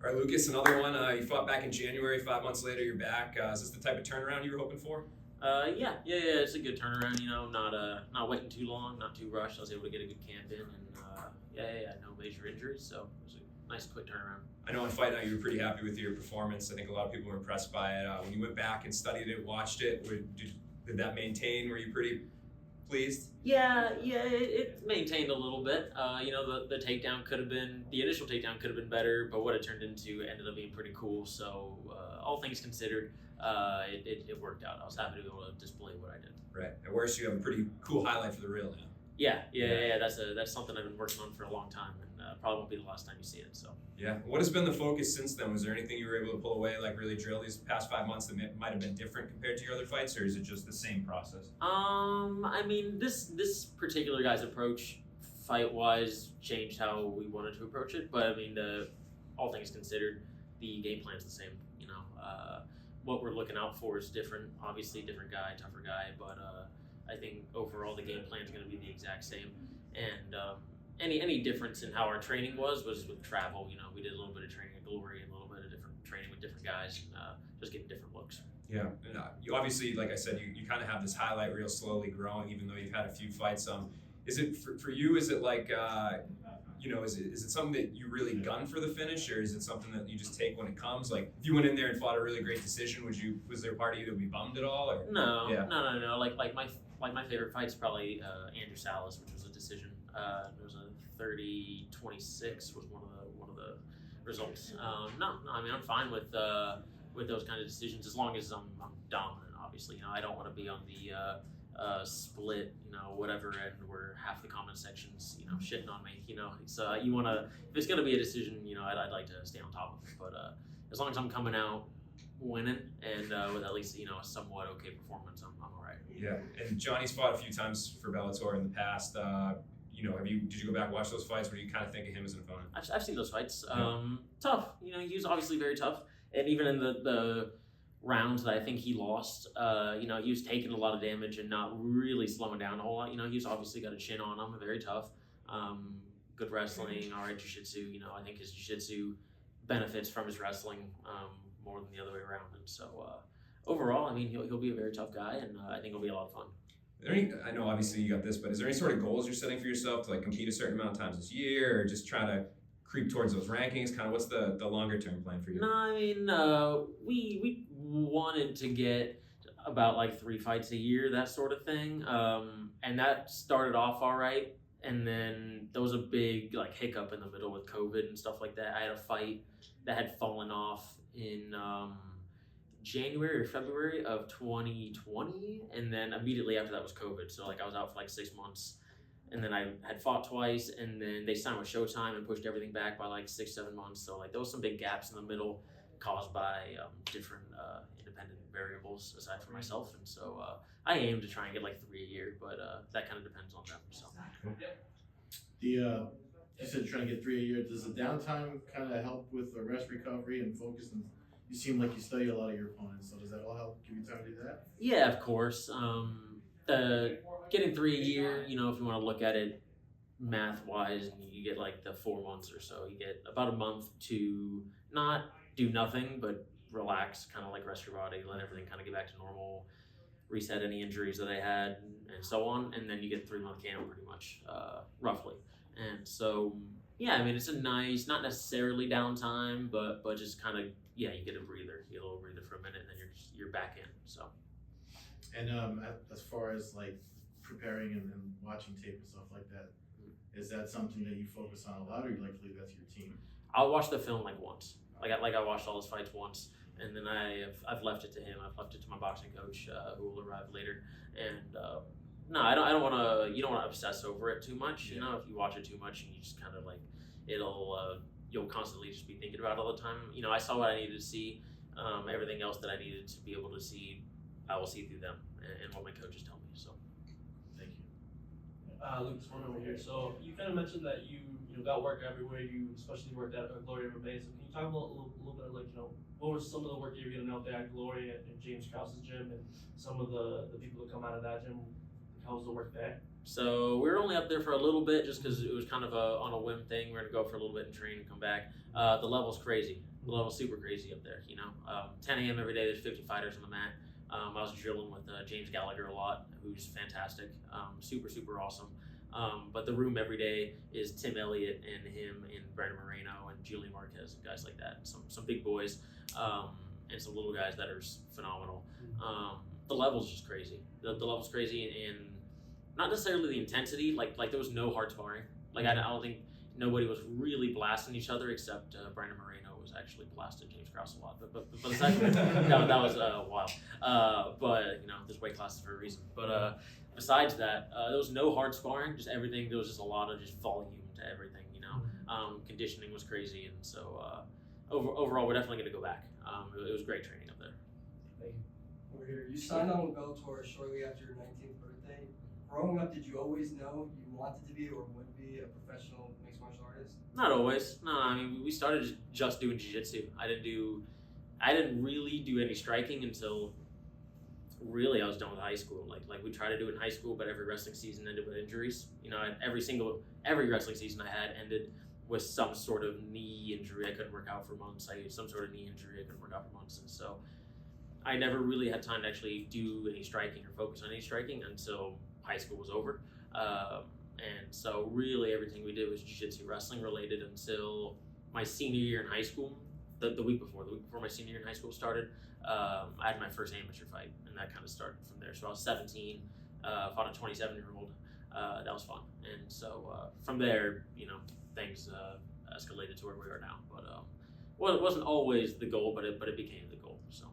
All right, Lucas, another one. You fought back in January. 5 months later, you're back. Is this the type of turnaround you were hoping for? Yeah. It's a good turnaround. Not waiting too long, not too rushed. I was able to get a good camp in, and no major injuries, so it was a nice quick turnaround. I know in Fight Night you were pretty happy with your performance. I think a lot of people were impressed by it. When you went back and studied it, watched it, did that maintain? Were you pretty pleased? Yeah, it maintained a little bit. The takedown could have been, the initial takedown could have been better, but what it turned into ended up being pretty cool. So all things considered, it worked out. I was happy to be able to display what I did. Right. At worst, you have a pretty cool highlight for the reel now. Yeah. That's something I've been working on for a long time, and probably won't be the last time you see it. So. Yeah. What has been the focus since then? Was there anything you were able to pull away, like really drill these past 5 months that might have been different compared to your other fights, or is it just the same process? I mean, this particular guy's approach, fight-wise, changed how we wanted to approach it. But I mean, all things considered, the game plan's the same. What we're looking out for is different. Obviously, different guy, tougher guy, but I think overall the game plan is going to be the exact same. And any difference in how our training was with travel. We did a little bit of training at Glory and a little bit of different training with different guys, just getting different looks. Yeah, and you obviously, like I said, you kind of have this highlight reel slowly growing, even though you've had a few fights. Is it for you? Is it like is it something that you really gun for the finish, or is it something that you just take when it comes? Like if you went in there and fought a really great decision, was there a part of you that would be bummed at all? Or? No. Like my favorite fight's probably Andrew Salas, which was a decision. It was a 30-26 was one of the results. No, I mean I'm fine with those kind of decisions as long as I'm dominant. Obviously, I don't want to be on the split, whatever, and where half the comment section's shitting on me. It's you want to, if it's gonna be a decision, I'd like to stay on top of it. But as long as I'm coming out winning and with at least a somewhat okay performance, I'm all right. Yeah, and Johnny's fought a few times for Bellator in the past. Did you go back and watch those fights? Where you kind of think of him as an opponent? I've seen those fights. Tough. He was obviously very tough, and even in the rounds that I think he lost, he was taking a lot of damage and not really slowing down a whole lot. He's obviously got a chin on him, very tough. Good wrestling, all right jiu-jitsu. I think his jiu-jitsu benefits from his wrestling more than the other way around. And so overall, I mean, he'll be a very tough guy, and I think it'll be a lot of fun. I know obviously you got this, but is there any sort of goals you're setting for yourself to compete a certain amount of times this year, or just try to creep towards those rankings? Kind of what's the longer term plan for you? No, I mean we wanted to get about 3 fights a year, that sort of thing, and that started off all right, and then there was a big hiccup in the middle with COVID and stuff like that. I had a fight that had fallen off in January or February of 2020, and then immediately after that was COVID. So I was out for 6 months, and then I had fought twice, and then they signed with Showtime and pushed everything back by 6-7 months. So there was some big gaps in the middle caused by different independent variables aside from myself, and so I aim to try and get 3 a year, but that kind of depends on them. So you said trying to get 3 a year. Does the downtime kind of help with the rest, recovery, and focus? And you seem like you study a lot of your opponents, so does that all help give you time to do that? Yeah, of course. Getting 3 a year, if you want to look at it math-wise, and you get the 4 months or so. You get about a month to not do nothing, but relax, kind of rest your body, let everything kind of get back to normal, reset any injuries that I had, and so on. And then you get a 3-month camp pretty much, roughly. And so, yeah, I mean, it's a nice, not necessarily downtime, but just kind of, you get a breather. You get a little breather for a minute, and then you're back in. So. And as far as preparing and watching tape and stuff like that, is that something that you focus on a lot, or you like to leave that to your team? I'll watch the film once. I watched all his fights once, and then I've left it to him. I've left it to my boxing coach, who will arrive later. And no, I don't want to. You don't want to obsess over it too much. If you watch it too much, and you just kind of you'll constantly just be thinking about it all the time. I saw what I needed to see. Everything else that I needed to be able to see, I will see through them and what my coaches tell me. So, thank you. Lucas, one over here. So you kind of mentioned that you got work everywhere. You especially worked at Glory MMA. So can you talk about a little bit what was some of the work you were getting out there at Glory and James Krause's gym, and some of the people that come out of that gym? How was the work there? So we were only up there for a little bit, just because it was kind of on a whim thing. We're gonna go for a little bit and train and come back. The level's crazy. The level's super crazy up there, 10 a.m. every day, there's 50 fighters on the mat. I was drilling with James Gallagher a lot, who's fantastic, super, super awesome. But the room every day is Tim Elliott and him and Brennan Moreno and Julian Marquez and guys like that. Some big boys and some little guys that are phenomenal. The level's just crazy. The level's crazy, and not necessarily the intensity. Like there was no hard sparring. Like I don't think nobody was really blasting each other except Brennan Moreno was actually blasting James Krause a lot. But aside from that was wild. But there's weight classes for a reason. But besides that, there was no hard sparring. Just everything. There was just a lot of just volume to everything. Conditioning was crazy, and so overall, we're definitely going to go back. It was great training up there. Thank you. Over here, you signed on with Bellator shortly after your 19th birthday. Growing up, did you always know you wanted to be or would be a professional mixed martial artist? Not always. No, I mean we started just doing jiu-jitsu. I didn't really do any striking until really I was done with high school. Like we tried to do it in high school, but every wrestling season ended with injuries. Every wrestling season I had ended with some sort of knee injury. I couldn't work out for months. I had some sort of knee injury. I couldn't work out for months, and so I never really had time to actually do any striking or focus on any striking until high school was over. And so really everything we did was jiu-jitsu wrestling related until my senior year in high school. The week before my senior year in high school started, I had my first amateur fight, and that kind of started from there. So I was 17, fought a 27-year-old. That was fun, and so from there, things escalated to where we are now. But well, it wasn't always the goal, but it became the goal. So.